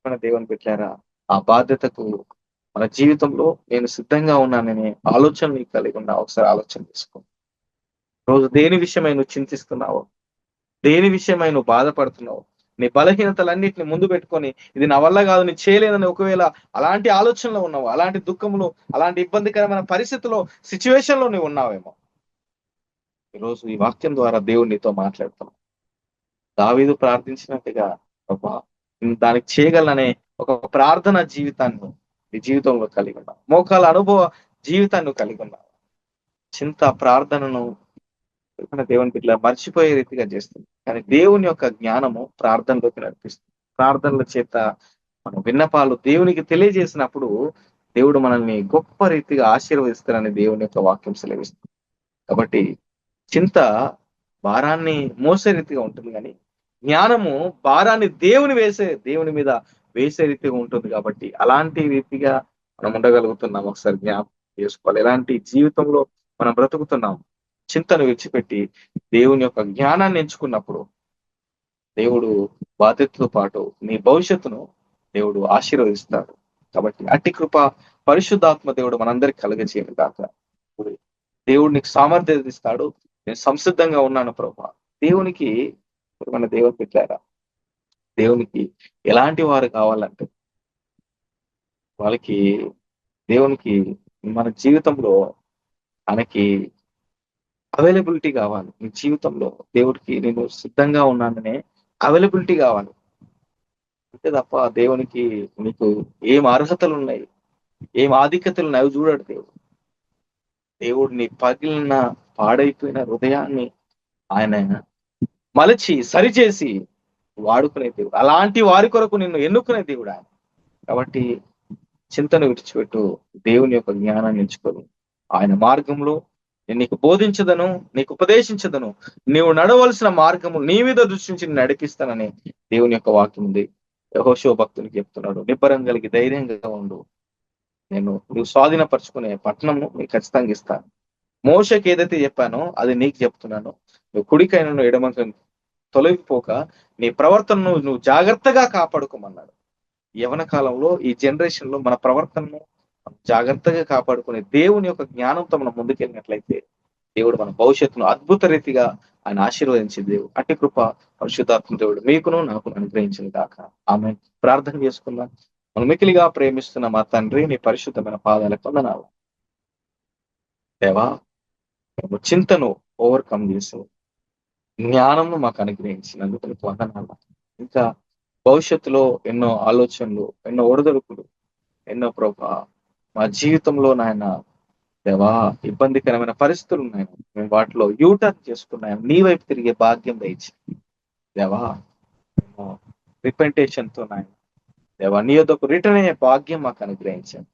S2: మన దేవుని బిడ్డలారా, ఆ బాధ్యతకు మన జీవితంలో నేను సిద్ధంగా ఉన్నాననే ఆలోచన నీకు కలిగి ఉన్నా ఒకసారి ఆలోచన చేసుకో. రోజు దేని విషయమై నువ్వు చింతిస్తున్నావు, దేని విషయమై నువ్వు బాధపడుతున్నావు, నీ బలహీనతలన్నింటినీ ముందు పెట్టుకొని ఇది నా వల్ల కాదు, నేను చేయలేదని ఒకవేళ అలాంటి ఆలోచనలో ఉన్నావు, అలాంటి దుఃఖంలో, అలాంటి ఇబ్బందికరమైన పరిస్థితిలో, సిచ్యువేషన్ లో నువ్వు ఉన్నావేమో, ఈరోజు ఈ వాక్యం ద్వారా దేవుడు నీతో మాట్లాడుతున్నావు. దావీదు ప్రార్థించినట్టుగా దానికి చేయగలననే ఒక ప్రార్థన జీవితాన్ని నీ జీవితంలో కలిగి ఉన్నావు. మోకాల అనుభవ జీవితాన్ని కలిగి ఉన్నావు. చింత ప్రార్థనను దేవుని బిడ్డలా మర్చిపోయే రీతిగా చేస్తుంది, కానీ దేవుని యొక్క జ్ఞానము ప్రార్థనలోకి నడిపిస్తుంది. ప్రార్థనల చేత మనం విన్నపాలు దేవునికి తెలియజేసినప్పుడు దేవుడు మనల్ని గొప్ప రీతిగా ఆశీర్వదిస్తారని దేవుని యొక్క వాక్యం సెలవిస్తుంది. కాబట్టి చింత భారాన్ని మోసే రీతిగా ఉంటుంది, కానీ జ్ఞానము భారాన్ని దేవుని మీద వేసే రీతిగా ఉంటుంది. కాబట్టి అలాంటి రీతిగా మనం ఉండగలుగుతున్నాం. ఒకసారి జ్ఞాపకం చేసుకోవాలి, ఎలాంటి జీవితంలో మనం బ్రతుకుతున్నాం. చింతను విడిచిపెట్టి దేవుని యొక్క జ్ఞానాన్ని ఎంచుకున్నప్పుడు దేవుడు బాధ్యతతో పాటు నీ భవిష్యత్తును దేవుడు ఆశీర్వదిస్తాడు. కాబట్టి అట్టి కృప పరిశుద్ధాత్మ దేవుడు మనందరికి కలుగజేయను కాక. దేవుడు నీకు సామర్థ్యత ఇస్తాడు. నేను సంసిద్ధంగా ఉన్నాను ప్రభా. దేవునికి మన దేవుని పెట్టారా, దేవునికి ఎలాంటి వారు కావాలంటే వాళ్ళకి దేవునికి మన జీవితంలో మనకి అవైలబిలిటీ కావాలి. నీ జీవితంలో దేవుడికి నేను సిద్ధంగా ఉన్నాననే అవైలబిలిటీ కావాలి. అంతే తప్ప దేవునికి నీకు ఏం అర్హతలు ఉన్నాయి, ఏం ఆధిక్యతలు ఉన్నాయి అవి చూడడు దేవుడు. దేవుడు నీ పగిలిన పాడైపోయిన హృదయాన్ని ఆయన మలచి సరిచేసి వాడుకునే దేవుడు. అలాంటి వారి కొరకు నిన్ను ఎన్నుకునే దేవుడు ఆయన. కాబట్టి చింతను విడిచిపెట్టు, దేవుని యొక్క జ్ఞానాన్ని ఎంచుకోను. ఆయన మార్గంలో నేను నీకు బోధించదను, నీకు ఉపదేశించదను, నీవు నడవలసిన మార్గము నీ మీద దృష్టించి నేను నడిపిస్తానని దేవుని యొక్క వాక్యం ఉంది. యెహోషువ భక్తునికి చెప్తున్నాడు, నిబ్బరం కలిగి ధైర్యంగా ఉండు, నువ్వు స్వాధీనపరుచుకునే పట్టణము నీకు ఖచ్చితంగా ఇస్తాను. మోషకి ఏదైతే చెప్పానో అది నీకు చెప్తున్నాను. నువ్వు కుడికైనను ఎడమకైనా తొలగిపోక నీ ప్రవర్తనను నువ్వు జాగ్రత్తగా కాపాడుకోమన్నాడు. యవన కాలంలో ఈ జనరేషన్ లో మన ప్రవర్తనను జాగ్రత్తగా కాపాడుకునే దేవుని యొక్క జ్ఞానంతో మనం ముందుకెళ్ళినట్లయితే దేవుడు మన భవిష్యత్తును అద్భుత రీతిగా ఆయన ఆశీర్వదించే దేవుడు. అట్టి కృప పరిశుద్ధాత్మ దేవుడు మీకును నాకు అనుగ్రహించిన దాకా ఆమె. ప్రార్థన చేసుకుందాం. మనం మికిలిగా ప్రేమిస్తున్న మా తండ్రి, నీ పరిశుద్ధమైన పాదాలకు వందనాలు. దేవా, మేము చింతను ఓవర్కమ్ చేసి జ్ఞానము మాకు అనుగ్రహించినందుకు నీకు వందనాలు. ఇంకా భవిష్యత్తులో ఎన్నో ఆలోచనలు, ఎన్నో ఒడిదుడుకులు, ఎన్నో ప్రభా మా జీవితంలో నాయన దేవా ఇబ్బందికరమైన పరిస్థితులు ఉన్నాయి. మేము వాటిలో యూటర్న్ చేసుకున్నాం. నీ వైపు తిరిగే భాగ్యం దయచి దేవా, మేము రిపెంటేషన్ తో నాయన దేవా నీ యొద్దకు రిటర్న్ అయ్యే భాగ్యం మాకు అనుగ్రహించాను.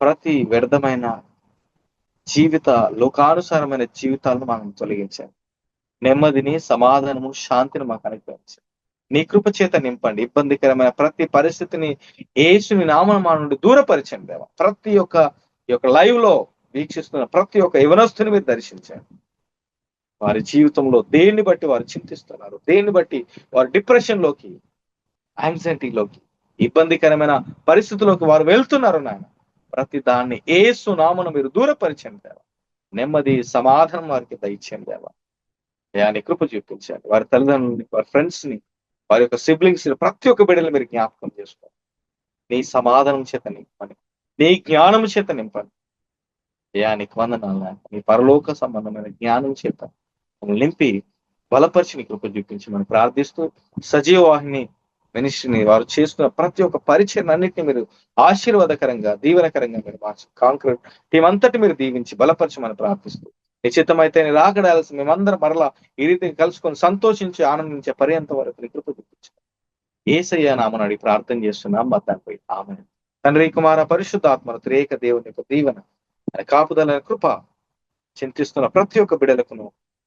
S2: ప్రతి వ్యర్థమైన లోకానుసారమైన జీవితాలను మనం తొలగించాను. నెమ్మదిని, సమాధానము, శాంతిని మాకు అనుగ్రహించాను. నీ కృప చేత నింపండి. ఇబ్బందికరమైన ప్రతి పరిస్థితిని యేసుని నామమున మా నుండి దూరపరిచండి దేవా. ప్రతి ఒక్క లైవ్ లో వీక్షిస్తున్న ప్రతి ఒక్క యవనస్తుని మీరు దర్శించండి. వారి జీవితంలో దేన్ని బట్టి వారు చింతిస్తున్నారు, దేన్ని బట్టి వారు డిప్రెషన్ లోకి, యాంగ్జైటీలోకి, ఇబ్బందికరమైన పరిస్థితుల్లోకి వారు వెళ్తున్నారు నాయన. ప్రతి దాన్ని యేసు నామమున మీరు దూరపరిచండి దేవా. నెమ్మది, సమాధానం వారికి దయచేయండి దేవా. నీ కృప చూపించండి. వారి తల్లిదండ్రులని, వారి ఫ్రెండ్స్ ని, వారి యొక్క సిబ్లింగ్స్ ని, ప్రతి ఒక్క బిడ్డలు మీరు జ్ఞాపకం చేసుకోండి. నీ సమాధానం చేత నింపండి, నీ జ్ఞానం చేత నింపండి. నీకు వందనాలు. నీ పరలోక సంబంధమైన జ్ఞానం చేత నింపి బలపరిచి నీ కృప చూపించి మనం ప్రార్థిస్తూ, సజీవ వాహిని మినిస్ట్రీని వారు చేస్తున్న ప్రతి ఒక్క పరిచయం అన్నింటినీ మీరు ఆశీర్వాదకరంగా, దీవెనకరంగా మీరు మార్చి కాంక్రీట్ టీం అంతటి మీరు దీవించి బలపరిచి మనం ప్రార్థిస్తూ, నిశ్చితమైతే నీ రాకడాల్సి మేమందరం మరలా ఈ రీతిని కలుసుకొని సంతోషించి ఆనందించే పర్యంత వరకు నీ కృప చూపించి యేసయ్య నామమున అడిగి ప్రార్థన చేస్తున్నాం మా తండ్రి, ఆమేన్. తండ్రి, కుమార, పరిశుద్ధాత్మ త్రియేక దేవుని యొక్క దీవెన, ఆయన కాపుదల, కృప చింతిస్తున్న ప్రతి ఒక్క బిడ్డలకును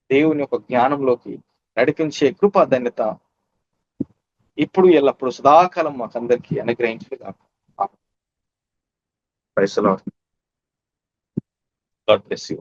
S2: దేవుని యొక్క జ్ఞానంలోకి నడిపించే కృప, ధన్యత ఇప్పుడు ఎల్లప్పుడు సదాకాలం మాకందరికీ అనుగ్రహించుగాక. Praise the Lord. God bless you.